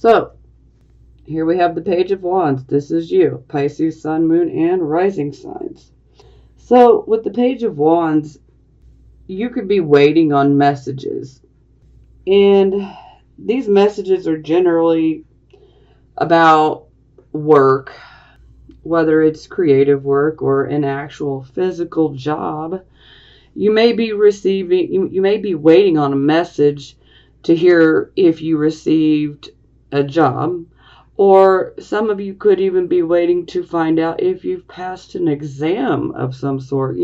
So, here we have the Page of Wands. This is you, Pisces, Sun, Moon, and Rising signs. So, with the Page of Wands, you could be waiting on messages. And these messages are generally about work, whether it's creative work or an actual physical job. You may be waiting on a message to hear if you received a job, or some of you could even be waiting to find out if you've passed an exam of some sort,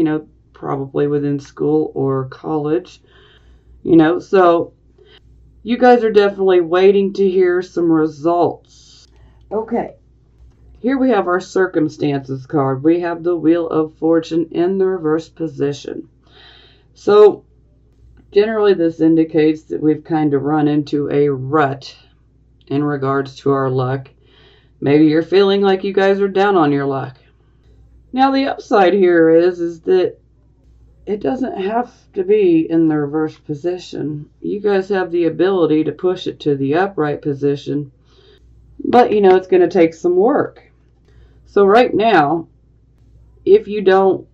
probably within school or college, so you guys are definitely waiting to hear some results. Okay, here we have our circumstances card. We have the Wheel of Fortune in the reverse position. So generally this indicates that we've kind of run into a rut in regards to our luck. Maybe you're feeling like you guys are down on your luck. Now the upside here is that it doesn't have to be in the reverse position. You guys have the ability to push it to the upright position, but it's going to take some work. So right now, if you don't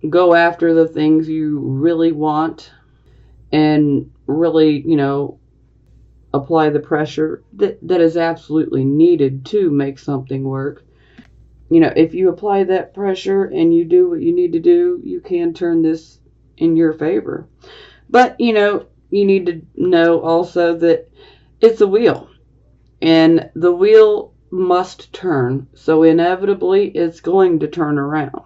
go after the things you really want and really, apply the pressure that is absolutely needed to make something work, if you apply that pressure and you do what you need to do, you can turn this in your favor. But, you need to know also that it's a wheel, and the wheel must turn. So inevitably, it's going to turn around,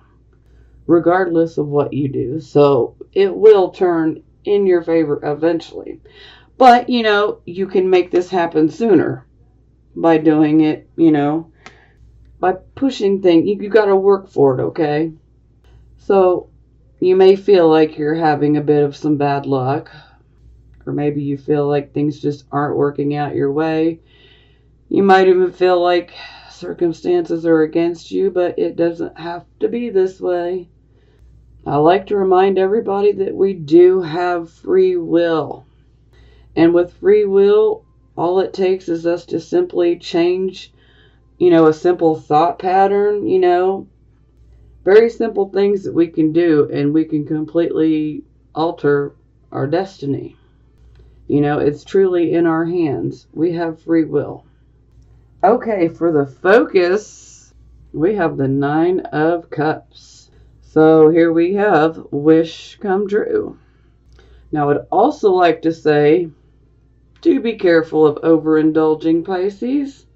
regardless of what you do. So it will turn in your favor eventually. But, you can make this happen sooner by doing it, by pushing things. You got to work for it, okay? So you may feel like you're having a bit of some bad luck, or maybe you feel like things just aren't working out your way. You might even feel like circumstances are against you, but it doesn't have to be this way. I like to remind everybody that we do have free will. And with free will, all it takes is us to simply change, a simple thought pattern, very simple things that we can do, and we can completely alter our destiny. It's truly in our hands. We have free will. Okay, for the focus, we have the 9 of Cups. So here we have wish come true. Now, I'd also like to say, do be careful of overindulging, Pisces.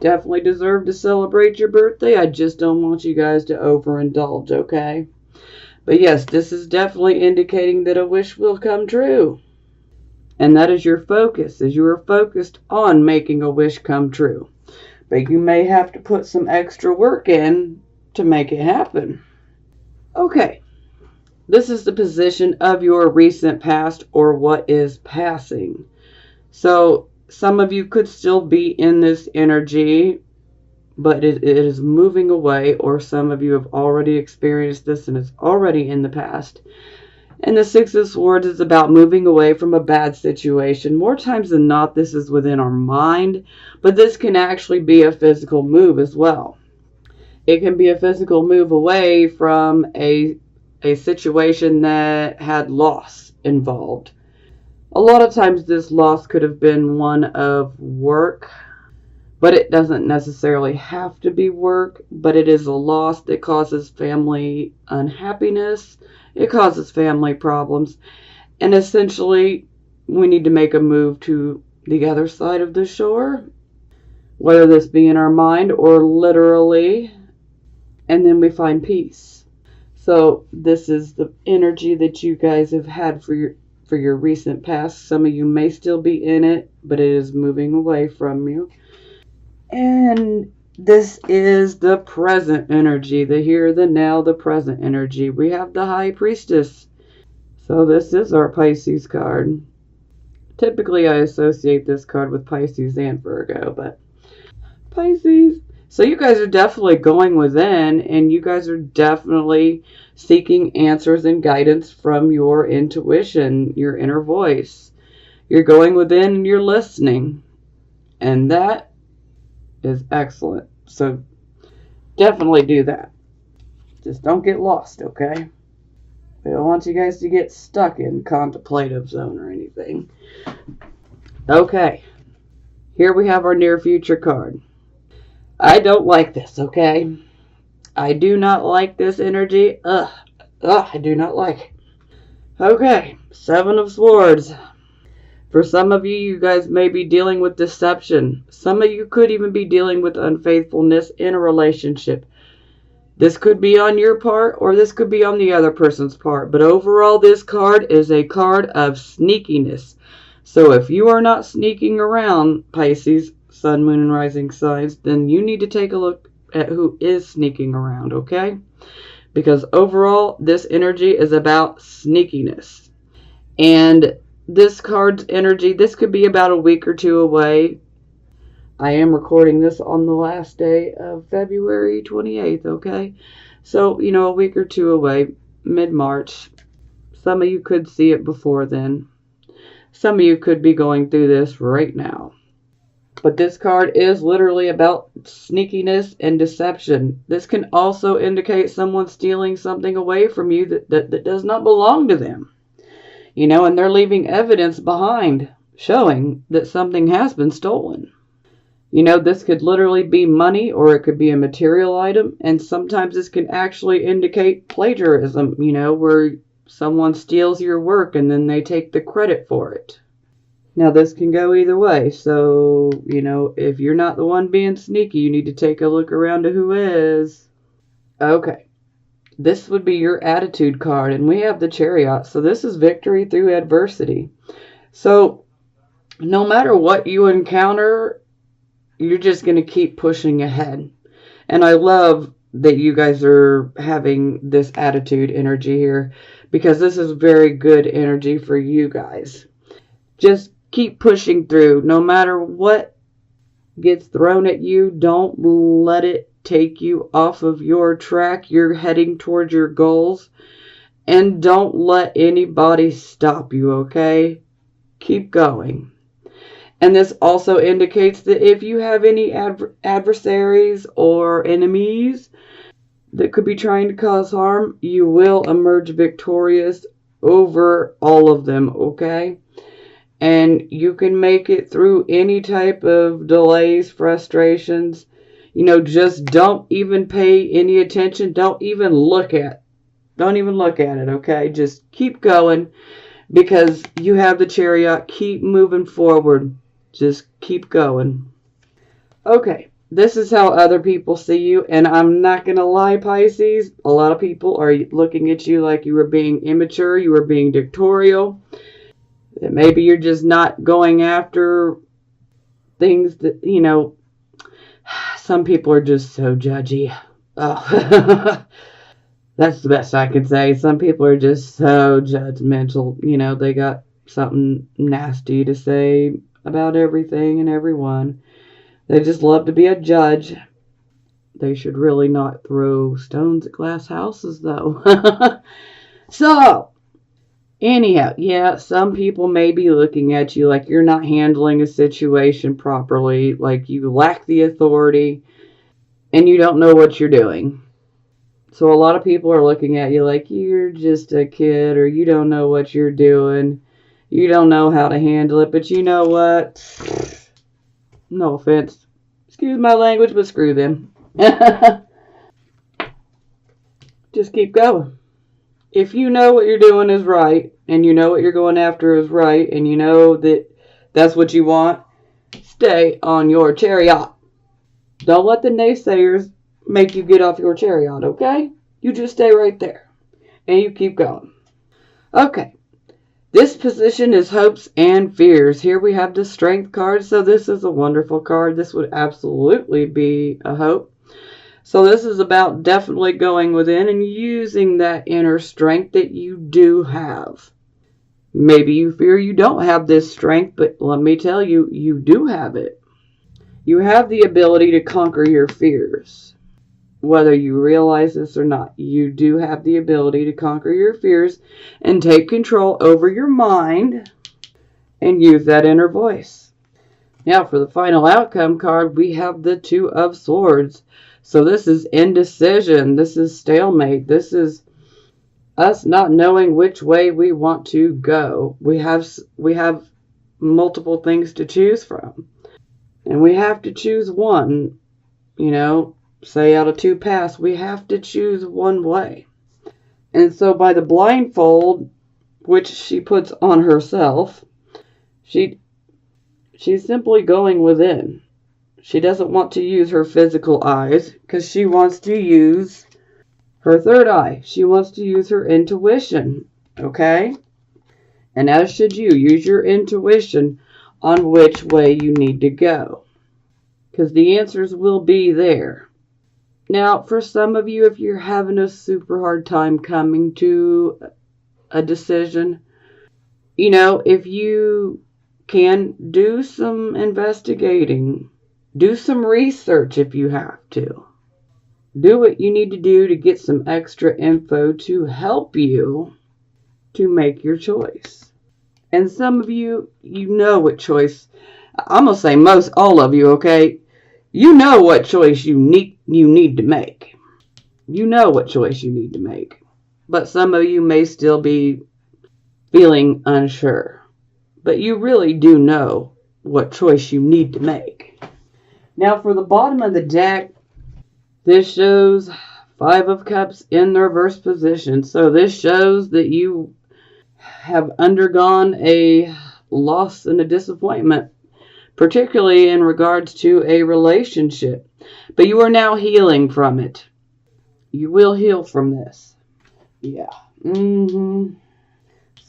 Definitely deserve to celebrate your birthday. I just don't want you guys to overindulge, okay? But yes, this is definitely indicating that a wish will come true. And that is your focus, as you are focused on making a wish come true. But you may have to put some extra work in to make it happen. Okay, this is the position of your recent past, or what is passing. So some of you could still be in this energy, but it is moving away, or some of you have already experienced this and it's already in the past. And the 6 of Swords is about moving away from a bad situation. More times than not, this is within our mind, but this can actually be a physical move as well. It can be a physical move away from a situation that had loss involved. A lot of times this loss could have been one of work, but it doesn't necessarily have to be work, but it is a loss that causes family unhappiness. It causes family problems. And essentially, we need to make a move to the other side of the shore, whether this be in our mind or literally, and then we find peace. So this is the energy that you guys have had for your recent past. Some of you may still be in it, but it is moving away from you. And this is the present energy, the here, the now, the present energy. We have the High Priestess. So this is our Pisces card. Typically I associate this card with Pisces and Virgo, but Pisces. So you guys are definitely going within, and you guys are definitely seeking answers and guidance from your intuition, your inner voice. You're going within and you're listening. And that is excellent. So definitely do that. Just don't get lost, okay? We don't want you guys to get stuck in contemplative zone or anything. Okay. Here we have our near future card. I don't like this, okay? I do not like this energy. I do not like it. Okay, Seven of Swords. For some of you, you guys may be dealing with deception. Some of you could even be dealing with unfaithfulness in a relationship. This could be on your part, or this could be on the other person's part. But overall, this card is a card of sneakiness. So if you are not sneaking around, Pisces, Sun, Moon, and Rising signs, then you need to take a look at who is sneaking around, okay? Because overall, this energy is about sneakiness. And this card's energy, this could be about a week or two away. I am recording this on the last day of February 28th, okay? So, a week or two away, mid-March. Some of you could see it before then. Some of you could be going through this right now. But this card is literally about sneakiness and deception. This can also indicate someone stealing something away from you that does not belong to them. And they're leaving evidence behind showing that something has been stolen. This could literally be money, or it could be a material item. And sometimes this can actually indicate plagiarism, where someone steals your work and then they take the credit for it. Now, this can go either way. So, if you're not the one being sneaky, you need to take a look around to who is. Okay. This would be your attitude card. And we have the Chariot. So this is victory through adversity. So, no matter what you encounter, you're just going to keep pushing ahead. And I love that you guys are having this attitude energy here, because this is very good energy for you guys. Just keep pushing through. No matter what gets thrown at you, don't let it take you off of your track. You're heading towards your goals. And don't let anybody stop you, okay? Keep going. And this also indicates that if you have any adversaries or enemies that could be trying to cause harm, you will emerge victorious over all of them, okay? And you can make it through any type of delays, frustrations. Just don't even pay any attention. Don't even look at it, okay? Just keep going, because you have the Chariot. Keep moving forward. Just keep going. Okay, this is how other people see you. And I'm not going to lie, Pisces. A lot of people are looking at you like you were being immature. You were being dictatorial. That maybe you're just not going after things that, some people are just so judgy. Oh, that's the best I can say. Some people are just so judgmental. They got something nasty to say about everything and everyone. They just love to be a judge. They should really not throw stones at glass houses, though. So, anyhow, yeah, some people may be looking at you like you're not handling a situation properly, like you lack the authority, and you don't know what you're doing. So a lot of people are looking at you like you're just a kid, or you don't know what you're doing. You don't know how to handle it. But you know what? No offense. Excuse my language, but screw them. Just keep going. If you know what you're doing is right, and you know what you're going after is right, and you know that that's what you want, stay on your Chariot. Don't let the naysayers make you get off your Chariot, okay? You just stay right there. And you keep going. Okay. This position is hopes and fears. Here we have the Strength card. So this is a wonderful card. This would absolutely be a hope. So this is about definitely going within and using that inner strength that you do have. Maybe you fear you don't have this strength, but let me tell you, you do have it. You have the ability to conquer your fears. Whether you realize this or not, you do have the ability to conquer your fears and take control over your mind and use that inner voice. Now, for the final outcome card, we have the Two of Swords. So this is indecision. This is stalemate. This is us not knowing which way we want to go. We have multiple things to choose from. And we have to choose one. Say out of two paths, we have to choose one way. And so by the blindfold, which she puts on herself, she's simply going within. She doesn't want to use her physical eyes because she wants to use her third eye. She wants to use her intuition, okay? And as should you, use your intuition on which way you need to go, because the answers will be there. Now, for some of you, if you're having a super hard time coming to a decision, if you can do some investigating, do some research if you have to. Do what you need to do to get some extra info to help you to make your choice. And some of you, what choice. I'm going to say most all of you, okay? You know what choice you need to make. You know what choice you need to make. But some of you may still be feeling unsure. But you really do know what choice you need to make. Now, for the bottom of the deck, this shows Five of Cups in the reverse position. So this shows that you have undergone a loss and a disappointment, particularly in regards to a relationship. But you are now healing from it. You will heal from this. Yeah. Some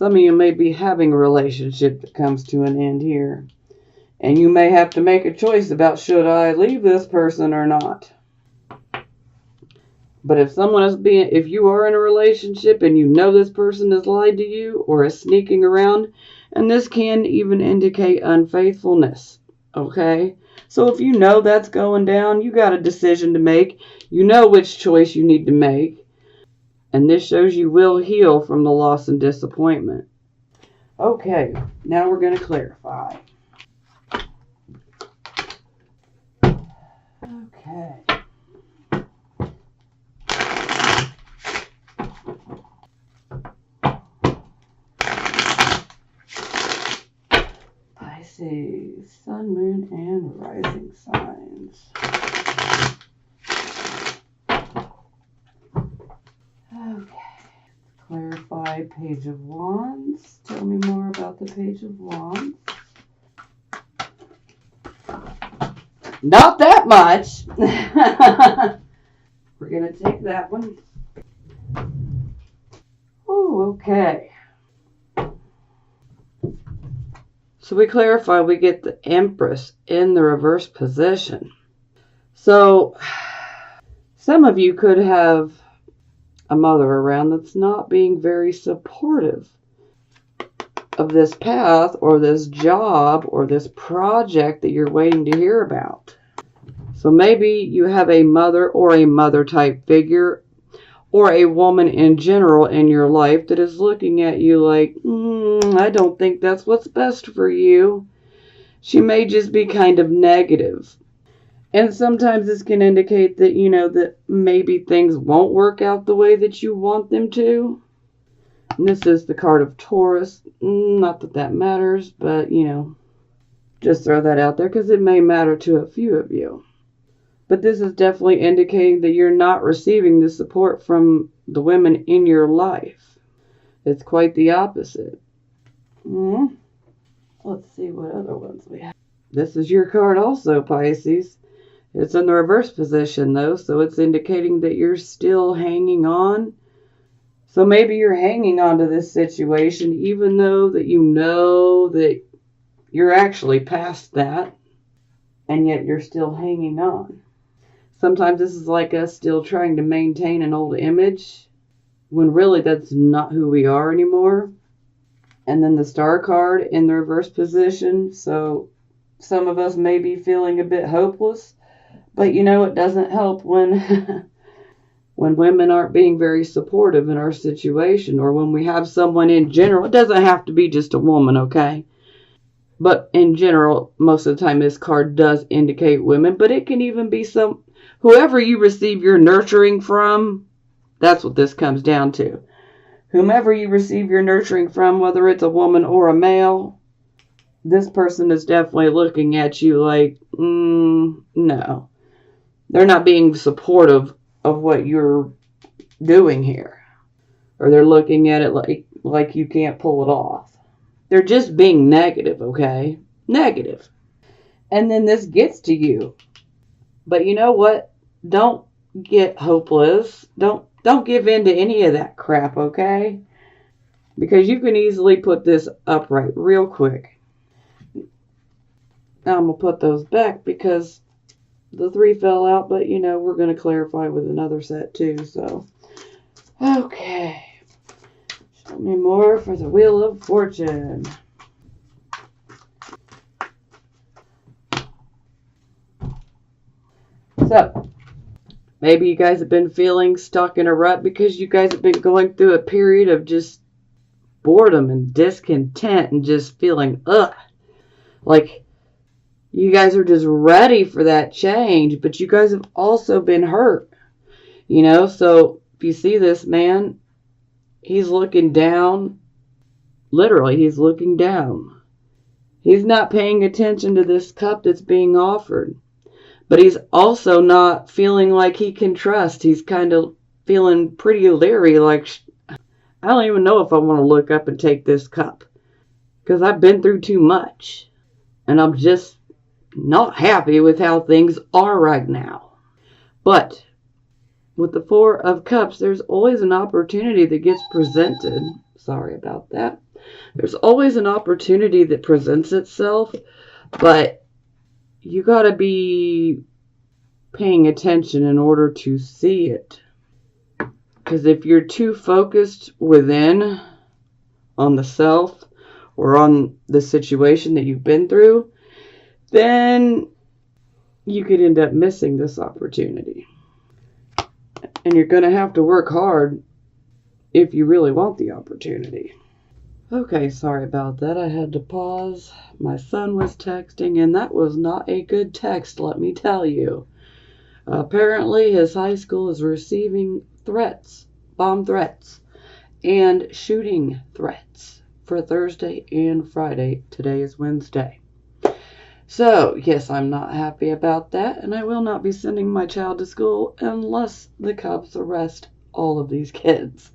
of you may be having a relationship that comes to an end here. And you may have to make a choice about, should I leave this person or not? But if you are in a relationship and you know this person has lied to you or is sneaking around, and this can even indicate unfaithfulness, okay? So if you know that's going down, you got a decision to make. You know which choice you need to make. And this shows you will heal from the loss and disappointment. Okay, now we're going to clarify. Okay. Pisces, Sun, Moon, and Rising signs. Okay, clarify Page of Wands. Tell me more about the Page of Wands. Not that much. We're going to take that one. Oh, okay. So we clarify, we get the Empress in the reverse position. So some of you could have a mother around that's not being very supportive of this path or this job or this project that you're waiting to hear about. So maybe you have a mother or a mother type figure or a woman in general in your life that is looking at you like, I don't think that's what's best for you. She may just be kind of negative. And sometimes this can indicate that, that maybe things won't work out the way that you want them to. And this is the card of Taurus. Not that that matters, but, just throw that out there because it may matter to a few of you. But this is definitely indicating that you're not receiving the support from the women in your life. It's quite the opposite. Let's see what other ones we have. This is your card also, Pisces. It's in the reverse position, though, so it's indicating that you're still hanging on. So maybe you're hanging on to this situation, even though that you know that you're actually past that, and yet you're still hanging on. Sometimes this is like us still trying to maintain an old image, when really that's not who we are anymore. And then the Star card in the reverse position, so some of us may be feeling a bit hopeless. But it doesn't help when when women aren't being very supportive in our situation, or when we have someone in general. It doesn't have to be just a woman, okay? But in general, most of the time this card does indicate women, but it can even be whoever you receive your nurturing from. That's what this comes down to. Whomever you receive your nurturing from, whether it's a woman or a male, this person is definitely looking at you like, no. They're not being supportive of what you're doing here. Or they're looking at it like you can't pull it off. They're just being negative, okay? Negative. And then this gets to you. But you know what? Don't get hopeless. Don't give in to any of that crap, okay? Because you can easily put this upright real quick. Now I'm going to put those back because the 3 fell out, but we're going to clarify with another set too, so. Okay. Show me more for the Wheel of Fortune. So, maybe you guys have been feeling stuck in a rut because you guys have been going through a period of just boredom and discontent and just feeling, like you guys are just ready for that change, but you guys have also been hurt, so if you see this man, he's looking down, literally, he's looking down. He's not paying attention to this cup that's being offered, but he's also not feeling like he can trust. He's kind of feeling pretty leery, like, I don't even know if I want to look up and take this cup because I've been through too much and I'm just not happy with how things are right now. But with the 4 of Cups, there's always an opportunity that gets presented. Sorry about that. There's always an opportunity that presents itself, but you got to be paying attention in order to see it. Because if you're too focused within on the self or on the situation that you've been through, then you could end up missing this opportunity. And you're going to have to work hard if you really want the opportunity. Okay, sorry about that. I had to pause. My son was texting, and that was not a good text, let me tell you. Apparently, his high school is receiving threats, bomb threats, and shooting threats for Thursday and Friday. Today is Wednesday. So, yes, I'm not happy about that, and I will not be sending my child to school unless the cops arrest all of these kids.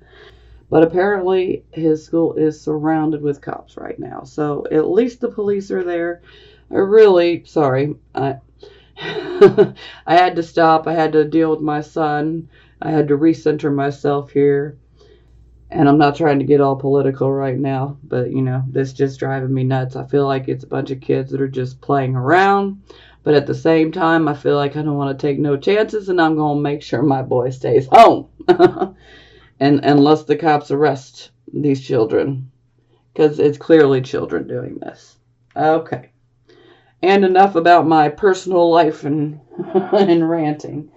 But apparently, his school is surrounded with cops right now, so at least the police are there. Sorry, I had to stop. I had to deal with my son. I had to recenter myself here. And I'm not trying to get all political right now, but, this just driving me nuts. I feel like it's a bunch of kids that are just playing around. But at the same time, I feel like I don't want to take no chances, and I'm going to make sure my boy stays home. And unless the cops arrest these children, because it's clearly children doing this. Okay. And enough about my personal life and, and ranting.